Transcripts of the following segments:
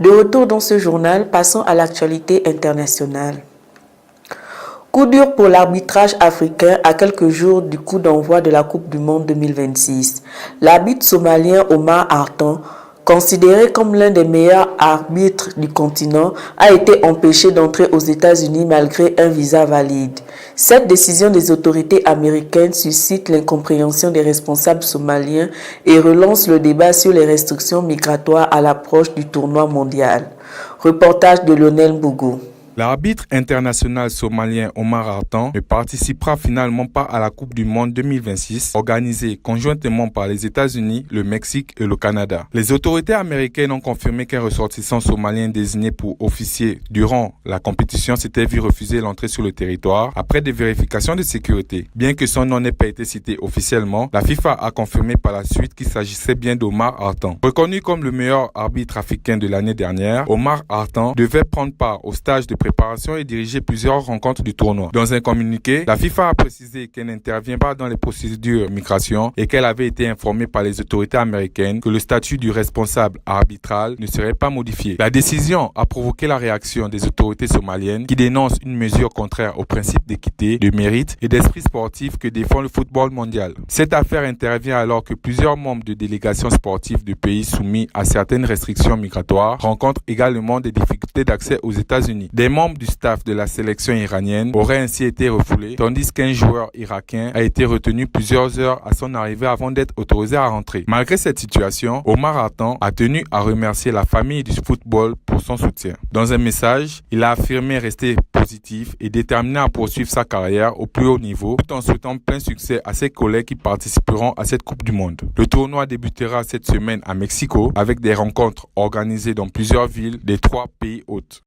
De retour dans ce journal, passons à l'actualité internationale. Coup dur pour l'arbitrage africain à quelques jours du coup d'envoi de la Coupe du Monde 2026. L'arbitre somalien Omar Hartan, considéré comme l'un des meilleurs arbitres du continent, a été empêché d'entrer aux États-Unis malgré un visa valide. Cette décision des autorités américaines suscite l'incompréhension des responsables somaliens et relance le débat sur les restrictions migratoires à l'approche du tournoi mondial. Reportage de Lionel Bougou. L'arbitre international somalien Omar Hartan ne participera finalement pas à la Coupe du Monde 2026, organisée conjointement par les États-Unis, le Mexique et le Canada. Les autorités américaines ont confirmé qu'un ressortissant somalien désigné pour officier durant la compétition s'était vu refuser l'entrée sur le territoire après des vérifications de sécurité. Bien que son nom n'ait pas été cité officiellement, la FIFA a confirmé par la suite qu'il s'agissait bien d'Omar Hartan. Reconnu comme le meilleur arbitre africain de l'année dernière, Omar Hartan devait prendre part au stage de préparation et diriger plusieurs rencontres du tournoi. Dans un communiqué, la FIFA a précisé qu'elle n'intervient pas dans les procédures migration et qu'elle avait été informée par les autorités américaines que le statut du responsable arbitral ne serait pas modifié. La décision a provoqué la réaction des autorités somaliennes qui dénoncent une mesure contraire au principe d'équité, de mérite et d'esprit sportif que défend le football mondial. Cette affaire intervient alors que plusieurs membres de délégations sportives de pays soumis à certaines restrictions migratoires rencontrent également des difficultés d'accès aux États-Unis. Des membres du staff de la sélection iranienne auraient ainsi été refoulés, tandis qu'un joueur irakien a été retenu plusieurs heures à son arrivée avant d'être autorisé à rentrer. Malgré cette situation, Omar Hartan a tenu à remercier la famille du football pour son soutien. Dans un message, il a affirmé rester positif et déterminé à poursuivre sa carrière au plus haut niveau, tout en souhaitant plein succès à ses collègues qui participeront à cette Coupe du Monde. Le tournoi débutera cette semaine à Mexico avec des rencontres organisées dans plusieurs villes des 3 pays hôtes.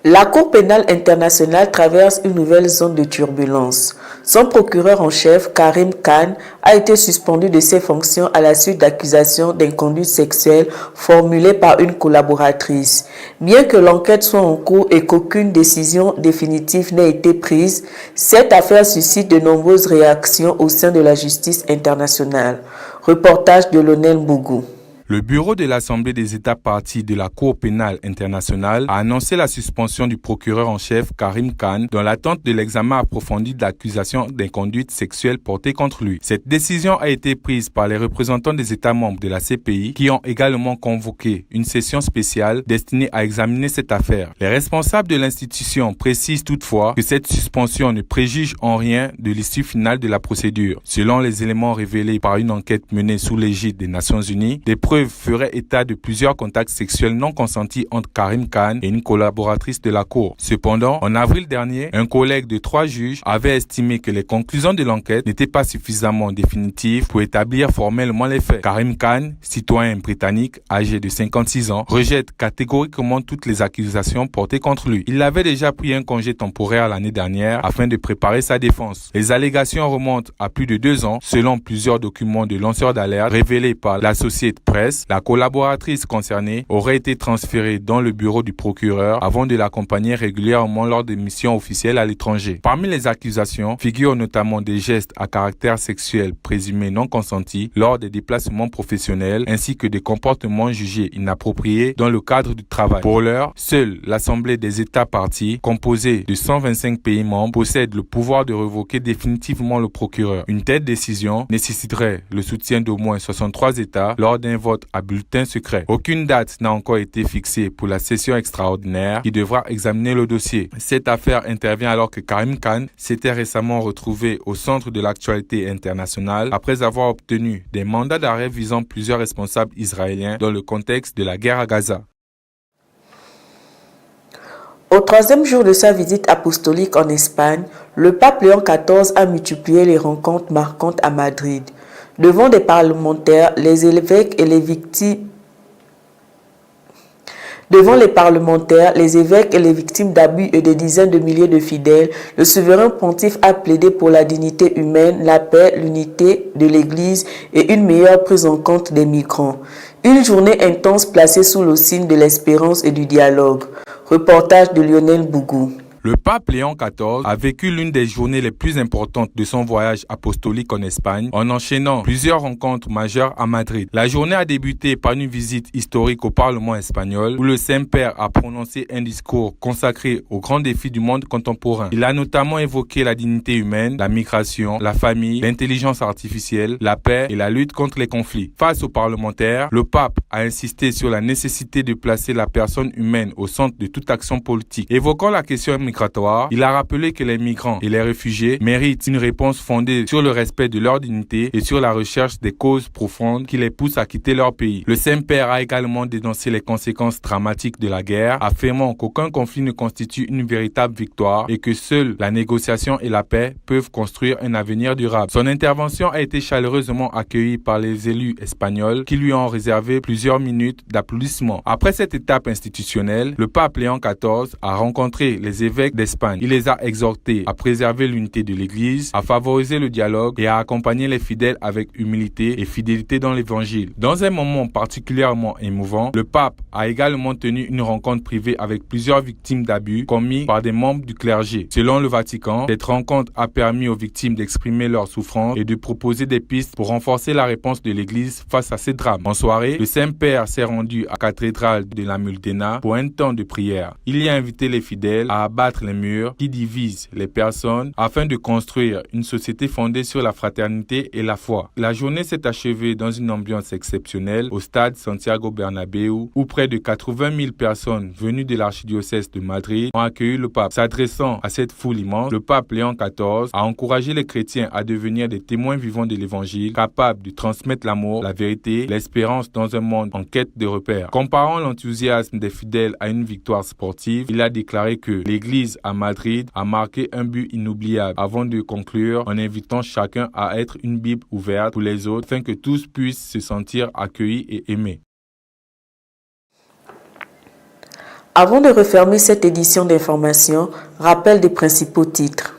La Cour pénale internationale traverse une nouvelle zone de turbulence. Son procureur en chef, Karim Khan, a été suspendu de ses fonctions à la suite d'accusations d'inconduite sexuelle formulées par une collaboratrice. Bien que l'enquête soit en cours et qu'aucune décision définitive n'ait été prise, cette affaire suscite de nombreuses réactions au sein de la justice internationale. Reportage de Lionel Bougou. Le bureau de l'Assemblée des États parties de la Cour pénale internationale a annoncé la suspension du procureur en chef Karim Khan dans l'attente de l'examen approfondi de l'accusation d'inconduite sexuelle portée contre lui. Cette décision a été prise par les représentants des États membres de la CPI qui ont également convoqué une session spéciale destinée à examiner cette affaire. Les responsables de l'institution précisent toutefois que cette suspension ne préjuge en rien de l'issue finale de la procédure. Selon les éléments révélés par une enquête menée sous l'égide des Nations Unies, des preuves ferait état de plusieurs contacts sexuels non consentis entre Karim Khan et une collaboratrice de la Cour. Cependant, en avril dernier, un collègue de 3 juges avait estimé que les conclusions de l'enquête n'étaient pas suffisamment définitives pour établir formellement les faits. Karim Khan, citoyen britannique âgé de 56 ans, rejette catégoriquement toutes les accusations portées contre lui. Il avait déjà pris un congé temporaire l'année dernière afin de préparer sa défense. Les allégations remontent à plus de 2 ans, selon plusieurs documents de lanceurs d'alerte révélés par l'Associated Press. La collaboratrice concernée aurait été transférée dans le bureau du procureur avant de l'accompagner régulièrement lors des missions officielles à l'étranger. Parmi les accusations figurent notamment des gestes à caractère sexuel présumés non consentis lors des déplacements professionnels ainsi que des comportements jugés inappropriés dans le cadre du travail. Pour l'heure, seule l'Assemblée des États parties, composée de 125 pays membres, possède le pouvoir de révoquer définitivement le procureur. Une telle décision nécessiterait le soutien d'au moins 63 États lors d'un vote à bulletin secret. Aucune date n'a encore été fixée pour la session extraordinaire qui devra examiner le dossier. Cette affaire intervient alors que Karim Khan s'était récemment retrouvé au centre de l'actualité internationale après avoir obtenu des mandats d'arrêt visant plusieurs responsables israéliens dans le contexte de la guerre à Gaza. Au 3e jour de sa visite apostolique en Espagne, le pape Léon XIV a multiplié les rencontres marquantes à Madrid. Devant des parlementaires, les évêques et les victimes d'abus et des dizaines de milliers de fidèles, le souverain pontife a plaidé pour la dignité humaine, la paix, l'unité de l'Église et une meilleure prise en compte des migrants. Une journée intense placée sous le signe de l'espérance et du dialogue. Reportage de Lionel Bougou. Le pape Léon XIV a vécu l'une des journées les plus importantes de son voyage apostolique en Espagne en enchaînant plusieurs rencontres majeures à Madrid. La journée a débuté par une visite historique au Parlement espagnol où le Saint-Père a prononcé un discours consacré aux grands défis du monde contemporain. Il a notamment évoqué la dignité humaine, la migration, la famille, l'intelligence artificielle, la paix et la lutte contre les conflits. Face aux parlementaires, le pape a insisté sur la nécessité de placer la personne humaine au centre de toute action politique. Évoquant la question migratoire, il a rappelé que les migrants et les réfugiés méritent une réponse fondée sur le respect de leur dignité et sur la recherche des causes profondes qui les poussent à quitter leur pays. Le Saint-Père a également dénoncé les conséquences dramatiques de la guerre, affirmant qu'aucun conflit ne constitue une véritable victoire et que seule la négociation et la paix peuvent construire un avenir durable. Son intervention a été chaleureusement accueillie par les élus espagnols qui lui ont réservé plusieurs minutes d'applaudissements. Après cette étape institutionnelle, le pape Léon XIV a rencontré les évêques d'Espagne. Il les a exhortés à préserver l'unité de l'Église, à favoriser le dialogue et à accompagner les fidèles avec humilité et fidélité dans l'Évangile. Dans un moment particulièrement émouvant, le pape a également tenu une rencontre privée avec plusieurs victimes d'abus commis par des membres du clergé. Selon le Vatican, cette rencontre a permis aux victimes d'exprimer leurs souffrances et de proposer des pistes pour renforcer la réponse de l'Église face à ces drames. En soirée, le Saint-Père s'est rendu à la cathédrale de la Multena pour un temps de prière. Il y a invité les fidèles à abattre les murs qui divisent les personnes afin de construire une société fondée sur la fraternité et la foi. La journée s'est achevée dans une ambiance exceptionnelle au stade Santiago Bernabéu où près de 80 000 personnes venues de l'archidiocèse de Madrid ont accueilli le pape. S'adressant à cette foule immense, le pape Léon XIV a encouragé les chrétiens à devenir des témoins vivants de l'Évangile, capables de transmettre l'amour, la vérité, l'espérance dans un monde en quête de repères. Comparant l'enthousiasme des fidèles à une victoire sportive, il a déclaré que l'Église à Madrid a marqué un but inoubliable avant de conclure en invitant chacun à être une Bible ouverte pour les autres afin que tous puissent se sentir accueillis et aimés. Avant de refermer cette édition d'information, rappel des principaux titres.